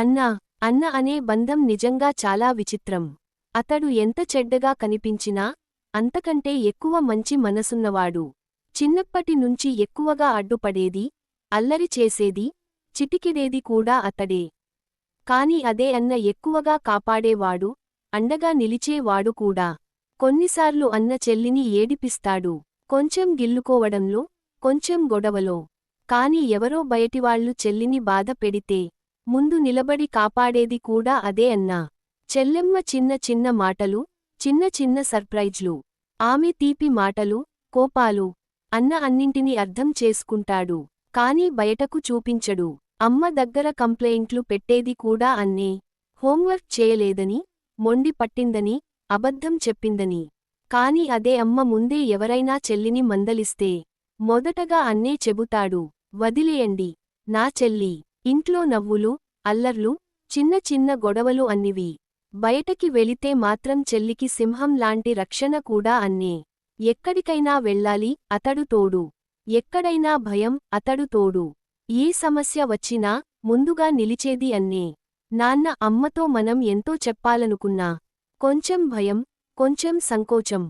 అన్న అన్న అనే బంధం నిజంగా చాలా విచిత్రం. అతడు ఎంత చెడ్డగా కనిపించినా అంతకంటే ఎక్కువ మంచి మనసున్నవాడు. చిన్నప్పటి నుంచి ఎక్కువగా అడ్డుపడేది, అల్లరి చేసేది, చిటికిడేది కూడా అతడే. కాని అదే అన్న ఎక్కువగా కాపాడేవాడు, అండగా నిలిచేవాడు కూడా. కొన్నిసార్లు అన్న చెల్లిని ఏడిపిస్తాడు, కొంచెం గిల్లుకోవడంలో, కొంచెం గొడవలో. కాని ఎవరో బయటివాళ్లు చెల్లిని బాధ పెడితే ముందు నిలబడి కాపాడేది కూడా అదే అన్న. చెల్లెమ్మ చిన్న చిన్న మాటలు, చిన్న చిన్న సర్ప్రైజ్లు, ఆమె తీపి మాటలు, కోపాలు, అన్న అన్నింటినీ అర్థం చేసుకుంటాడు. కాని బయటకు చూపించడు. అమ్మ దగ్గర కంప్లైంట్లు పెట్టేది కూడా అన్నే. హోంవర్క్ చేయలేదని, మొండి పట్టిందని, అబద్ధం చెప్పిందని. కాని అదే అమ్మ ముందే ఎవరైనా చెల్లిని మందలిస్తే మొదటగా అన్నే చెబుతాడు, వదిలేయండి, నా చెల్లి. ఇంట్లో నవ్వులు, అల్లర్లు, చిన్న చిన్న గొడవలు అన్నివి. బయటకి వెళితే మాత్రం చెల్లికి సింహం లాంటి రక్షణ కూడా అన్నే. ఎక్కడికైనా వెళ్ళాలి, అతడు తోడు. ఎక్కడైనా భయం, అతడు తోడు. ఏ సమస్య వచ్చినా ముందుగా నిలిచేది అన్నే. నాన్న అమ్మతో మనం ఎంతో చెప్పాలనుకున్నా కొంచెం భయం, కొంచెం సంకోచం.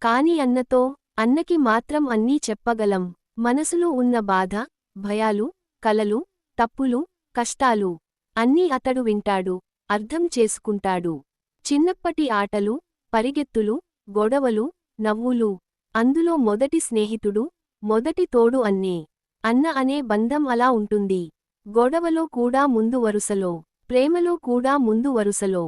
కాని అన్నతో, అన్నకి మాత్రం అన్నీ చెప్పగలం. మనసులో ఉన్న బాధ, భయాలు, కలలు, తప్పులు, కష్టాలు అన్నీ అతడు వింటాడు, అర్థం చేసుకుంటాడు. చిన్నప్పటి ఆటలు, పరిగెత్తులు, గొడవలు, నవ్వులు, అందులో మొదటి స్నేహితుడు, మొదటి తోడు అన్నే. అన్న అనే బంధం అలా ఉంటుంది. గొడవలో కూడా ముందు వరుసలో, ప్రేమలో కూడా ముందు వరుసలో.